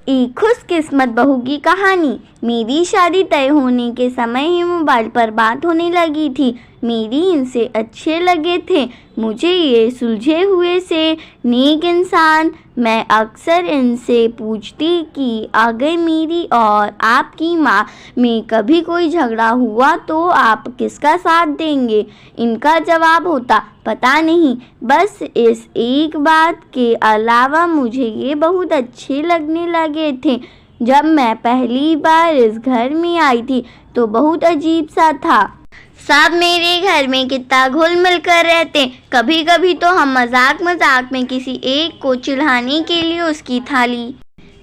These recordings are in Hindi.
एक खुशकिस्मत बहू की कहानी। मेरी शादी तय होने के समय ही मोबाइल पर बात होने लगी थी। मेरी इनसे अच्छे लगे थे। मुझे ये सुलझे हुए से नेक इंसान। मैं अक्सर इनसे पूछती कि अगर मेरी और आपकी माँ में कभी कोई झगड़ा हुआ तो आप किसका साथ देंगे। इनका जवाब होता पता नहीं। बस इस एक बात के अलावा मुझे ये बहुत अच्छे लगने लगे थे। जब मैं पहली बार इस घर में आई थी तो बहुत अजीब सा था। सब मेरे घर में कितना घुल मिल कर रहते। कभी कभी तो हम मजाक मजाक में किसी एक को चिढ़ाने के लिए उसकी थाली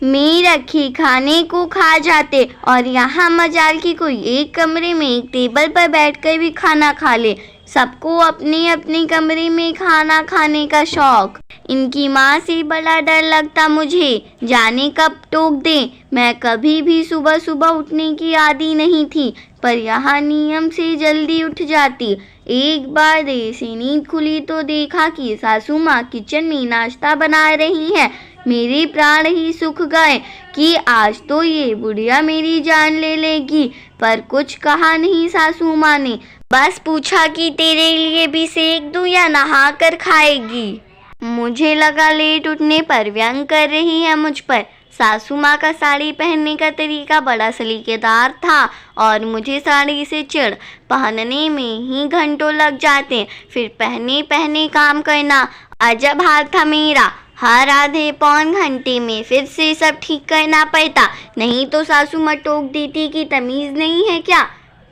में रखे खाने को खा जाते। और यहाँ मजाल की कोई एक कमरे में एक टेबल पर बैठकर भी खाना खा ले। सबको अपने अपने कमरे में खाना खाने का शौक। इनकी माँ से बड़ा डर लगता मुझे, जाने कब टोक दे। मैं कभी भी सुबह सुबह उठने की आदी नहीं थी, पर यहाँ नियम से जल्दी उठ जाती। एक बार देर से नींद खुली तो देखा कि सासू माँ किचन में नाश्ता बना रही है। मेरे प्राण ही सूख गए कि आज तो ये बुढ़िया मेरी जान ले लेगी। पर कुछ कहा नहीं सासू माँ ने, बस पूछा कि तेरे लिए भी सेक दूं या नहा कर खाएगी। मुझे लगा लेट उठने पर व्यंग कर रही है मुझ पर। सासू माँ का साड़ी पहनने का तरीका बड़ा सलीकेदार था और मुझे साड़ी से चिढ़ पहनने में ही घंटों लग जाते। फिर पहने पहने काम करना अजब हाल था मेरा। हर आधे पौन घंटे में फिर से सब ठीक करना पड़ता, नहीं तो सासू माँ टोक देती कि तमीज़ नहीं है क्या,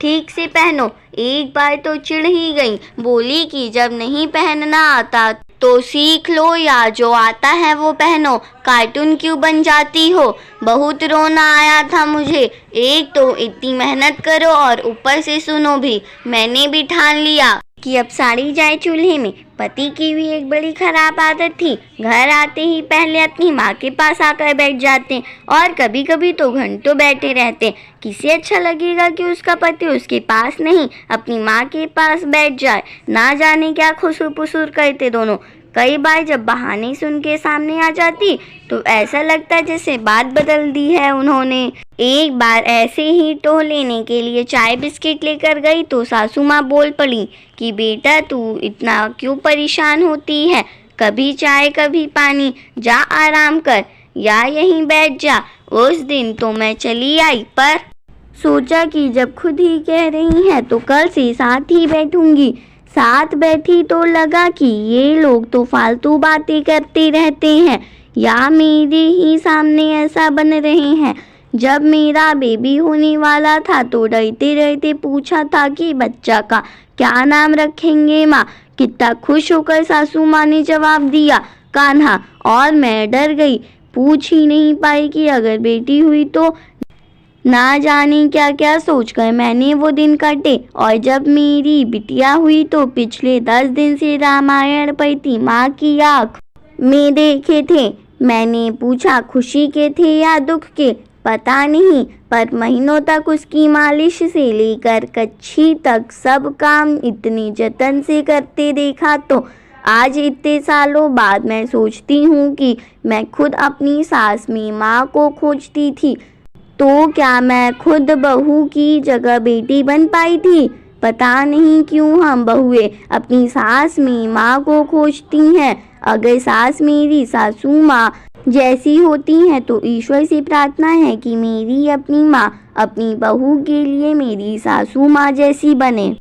ठीक से पहनो। एक बार तो चिढ़ ही गई, बोली कि जब नहीं पहनना आता तो सीख लो या जो आता है वो पहनो, कार्टून क्यों बन जाती हो। बहुत रोना आया था मुझे। एक तो इतनी मेहनत करो और ऊपर से सुनो भी। मैंने भी ठान लिया कि अब साड़ी जाए चूल्हे में। पति की भी एक बड़ी खराब आदत थी, घर आते ही पहले अपनी माँ के पास आकर बैठ जाते और कभी कभी तो घंटों बैठे रहते। किसे अच्छा लगेगा कि उसका पति उसके पास नहीं अपनी माँ के पास बैठ जाए। ना जाने क्या खुसुर पुसुर करते दोनों। कई बार जब बहाने सुन के सामने आ जाती तो ऐसा लगता जैसे बात बदल दी है उन्होंने। एक बार ऐसे ही टोह लेने के लिए चाय बिस्किट लेकर गई तो सासू माँ बोल पड़ी कि बेटा तू इतना क्यों परेशान होती है, कभी चाय कभी पानी, जा आराम कर या यहीं बैठ जा। उस दिन तो मैं चली आई, पर सोचा कि जब खुद ही कह रही है तो कल से साथ ही बैठूंगी। साथ बैठी तो लगा कि ये लोग तो फालतू बातें करते रहते हैं या मेरे ही सामने ऐसा बन रहे हैं। जब मेरा बेबी होने वाला था तो डरते डरते पूछा था कि बच्चा का क्या नाम रखेंगे माँ। कितना खुश होकर सासू माँ ने जवाब दिया, कान्हा। और मैं डर गई, पूछ ही नहीं पाई कि अगर बेटी हुई तो ना जाने क्या क्या सोचकर मैंने वो दिन काटे। और जब मेरी बिटिया हुई तो पिछले 10 दिन से रामायण पढ़ती माँ की आँख में देखे थे। मैंने पूछा खुशी के थे या दुख के, पता नहीं, पर महीनों तक उसकी मालिश से लेकर कच्छी तक सब काम इतने जतन से करते देखा। तो आज इतने सालों बाद मैं सोचती हूँ कि मैं खुद अपनी सास में माँ को खोजती थी तो क्या मैं खुद बहू की जगह बेटी बन पाई थी। पता नहीं क्यों हम बहुएं अपनी सास में माँ को खोजती हैं। अगर सास मेरी सासू माँ जैसी होती हैं तो ईश्वर से प्रार्थना है कि मेरी अपनी माँ अपनी बहू के लिए मेरी सासू माँ जैसी बने।